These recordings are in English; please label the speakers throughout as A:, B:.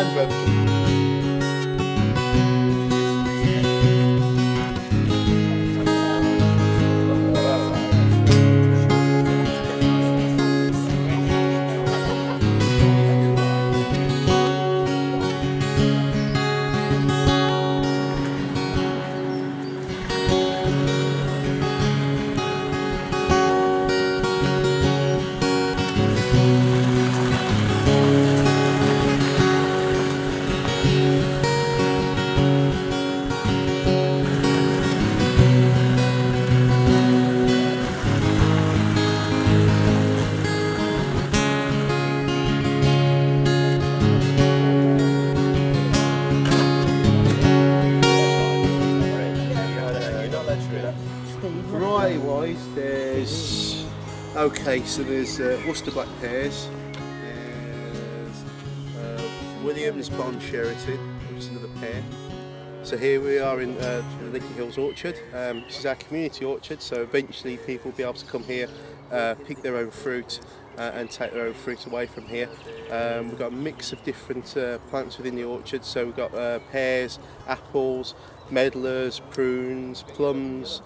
A: Land Rover. Variety-wise, there's so there's Worcester Black Pears, there's Williams Bond Sheraton, which is another pear. So here we are in the Lickey Hills Orchard. This is our community orchard, so eventually people will be able to come here, pick their own fruit and take their own fruit away from here. We've got a mix of different plants within the orchard, so we've got pears, apples, medlars, prunes, plums,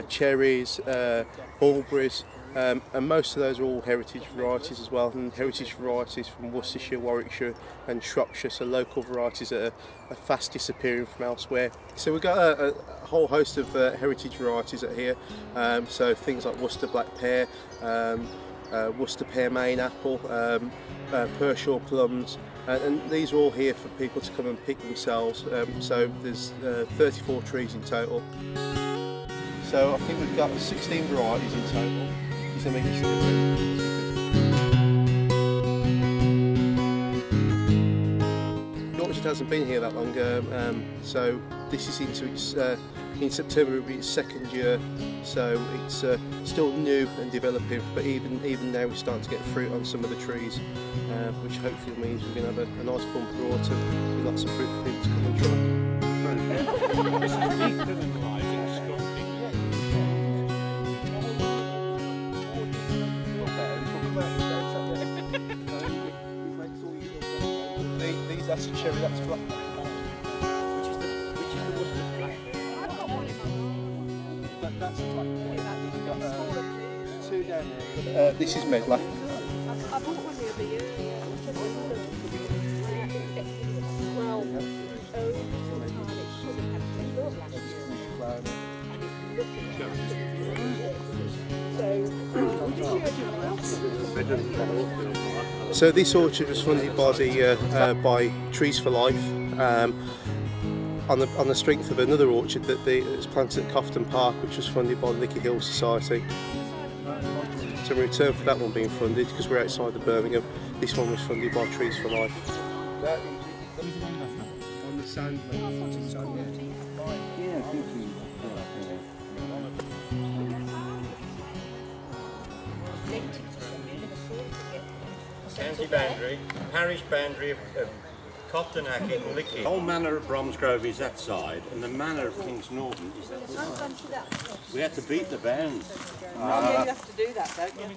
A: cherries, mulberries, and most of those are all heritage varieties as well, and heritage varieties from Worcestershire, Warwickshire and Shropshire, so local varieties that are fast disappearing from elsewhere. So we've got a whole host of heritage varieties out here, so things like Worcester Black Pear, Worcester Pearmain apple, Pershore plums, and these are all here for people to come and pick themselves. So there's 34 trees in total. So I think we've got 16 varieties in total. The orchard hasn't been here that long, so this is into its, in September it'll be its second year, so it's still new and developing, but even now we're starting to get fruit on some of the trees, which hopefully means we're going to have a nice bumper autumn with lots of fruit for people to come and try. That's a cherry, that's black. Which is the Worcester black? That's a black. We've got two down there. This is medlar.
B: I bought one the other year. Well,
A: So this orchard was funded by Trees for Life on the strength of another orchard that was planted at Cofton Park, which was funded by the Lickey Hills Society. So in return for that one being funded, because we're outside of Birmingham, this one was funded by Trees for Life. On the sand.
C: County boundary, parish boundary of Cofton, Hackett and Lickey. The whole manor of Bromsgrove is that side, and the manor of Kings Norton is that side. We had to beat the bounds.
B: Yeah, you have to do that, don't you?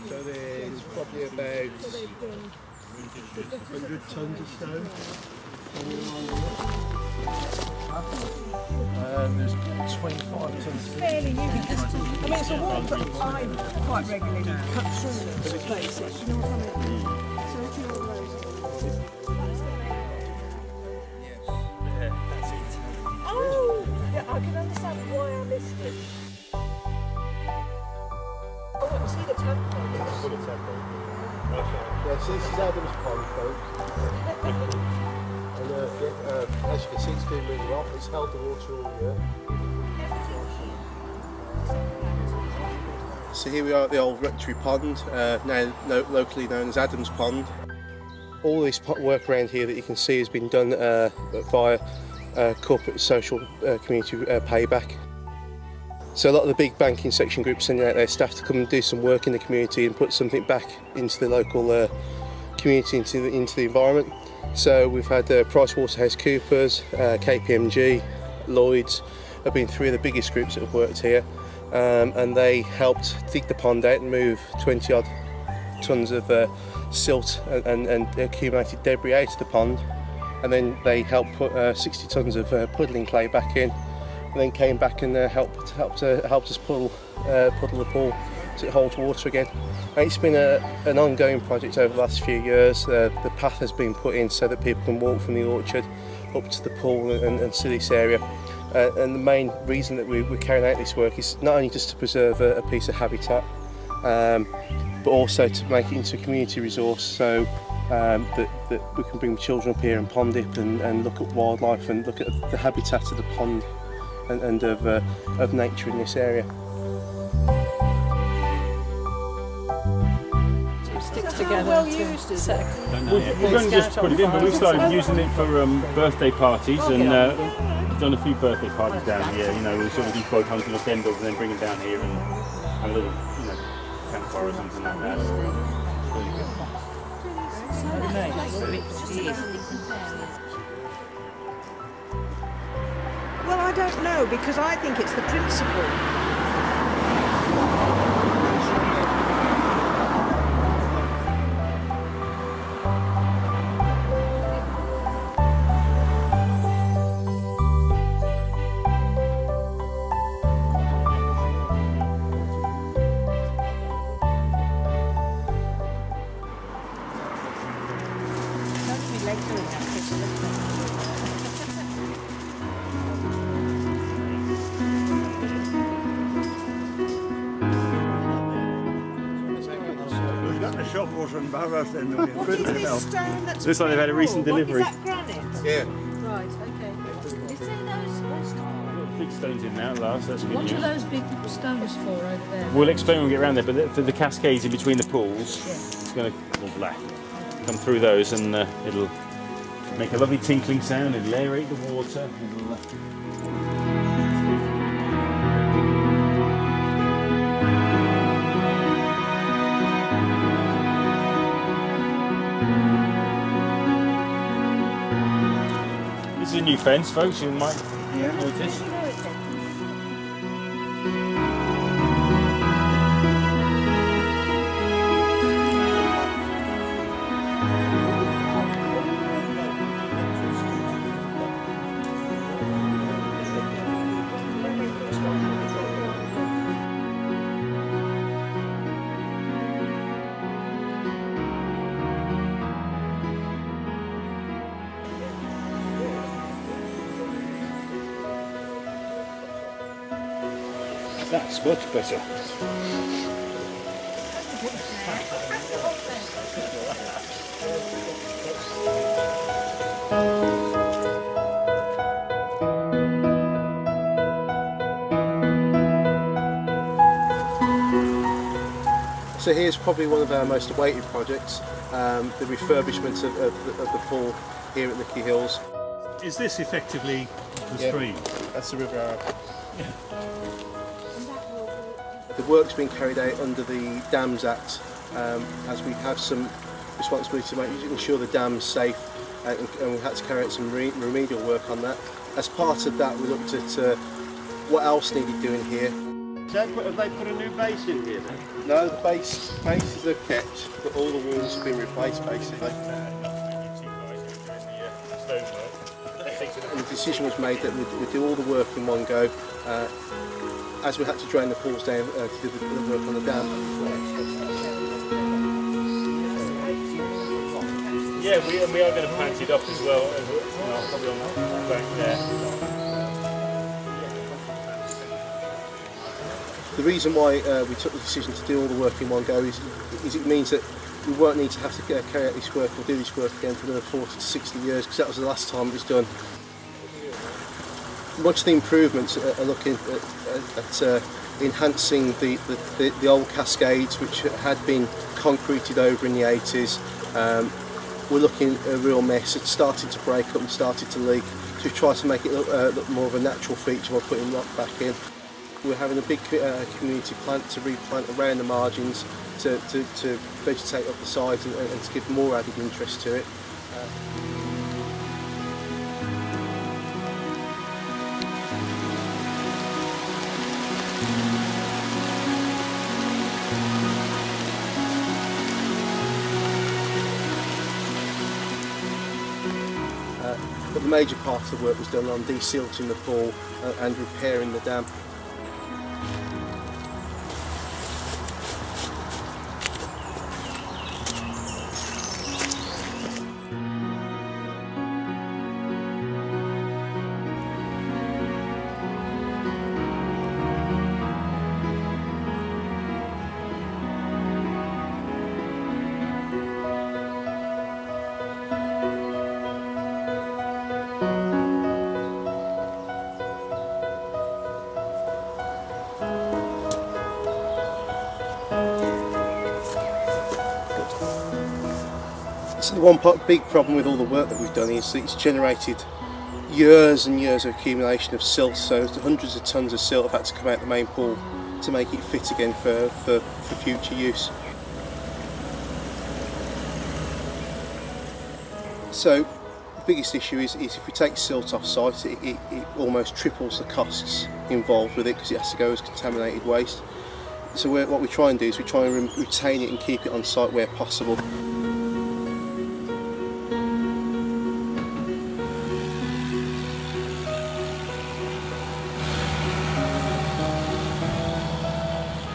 A: So there's probably about 100 tons of stone. There's 25 tons.
B: It's fairly new. I mean, it's a walk that I quite regularly cut through places. You know what I mean? So if you're all those.
A: Yes. Yeah, that's it.
B: Oh, yeah, I can understand why I missed it. Oh, I can see the temple.
A: Yeah, so this is Adam's Pond, folks. As you can see, it's doing really well. It's held the water all year. So here we are at the old Rectory Pond, now locally known as Adam's Pond. All this work around here that you can see has been done via corporate social community payback. So a lot of the big banking section groups sending out their staff to come and do some work in the community and put something back into the local community, into the environment. So we've had PricewaterhouseCoopers, KPMG, Lloyds, have been three of the biggest groups that have worked here, and they helped dig the pond out and move 20 odd tonnes of silt and accumulated debris out of the pond, and then they helped put 60 tonnes of puddling clay back in, and then came back and helped us puddle the pool so it holds water again. And it's been an ongoing project over the last few years. The path has been put in so that people can walk from the orchard up to the pool and see this area. And the main reason that we're carrying out this work is not only just to preserve a piece of habitat, but also to make it into a community resource, so that we can bring children up here and pond dip and look at wildlife and look at the habitat of the pond and of nature in this area.
B: Sticks together. Well used, is it?
D: We've only just put it in, but we started using it for birthday parties, and we've done a few birthday parties down here. You know, we sort of do boat hunting or kendals and then bring them down here and have a little, you know, campfire or something like that.
B: Well, I don't know, because I think it's the principle.
D: Looks like they've had a recent delivery.
B: Is that granite?
A: Yeah.
E: Right, okay. Is there those
D: Big stones in now at last, that's good
E: What
D: news.
E: are those big stones for over there?
D: We'll explain when we get around there, but for the cascades in between the pools, it's going to come through those, and it'll make a lovely tinkling sound, it'll aerate the water. This is a new fence, folks, you might notice. That's much better.
A: So here's probably one of our most awaited projects, the refurbishment of the pool here at Lickey Hills.
D: Is this effectively the stream?
A: That's the River Arrow. The work's been carried out under the Dams Act, as we have some responsibility to ensure the dam's safe, and we had to carry out some remedial work on that. As part of that, we looked at what else needed doing here.
C: Have they put a new base in here then?
A: No, the bases are kept, but all the walls have been replaced basically. And the decision was made that we'd do all the work in one go, as we had to drain the pools down to do the work on the dam.
D: Yeah, we are going to plant it up as well, probably on that bank there.
A: The reason why we took the decision to do all the work in one go is it means that we won't need to have to carry out this work or do this work again for another 40 to 60 years, because that was the last time it was done. Much of the improvements are looking at enhancing the old cascades, which had been concreted over in the 80s. We're looking at a real mess. It's started to break up and started to leak, so we try to make it look more of a natural feature by putting rock back in. We're having a big community plant to replant around the margins to vegetate up the sides and to give more added interest to it. but the major part of the work was done on desilting the pool and repairing the dam. So the one big problem with all the work that we've done is that it's generated years and years of accumulation of silt, so hundreds of tons of silt have had to come out the main pool to make it fit again for future use. So the biggest issue is if we take silt off site, it almost triples the costs involved with it because it has to go as contaminated waste. So what we try and do is we try and retain it and keep it on site where possible.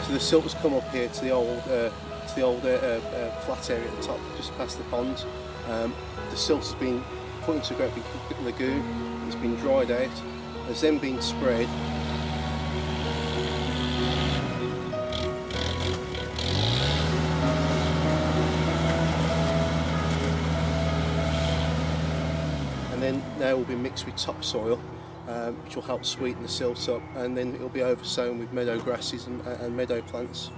A: So the silt has come up here to the old flat area at the top, just past the pond. The silt has been put into a great big lagoon. It's been dried out. Has then been spread. And then now will be mixed with topsoil, which will help sweeten the silt up, and then it will be oversown with meadow grasses and meadow plants.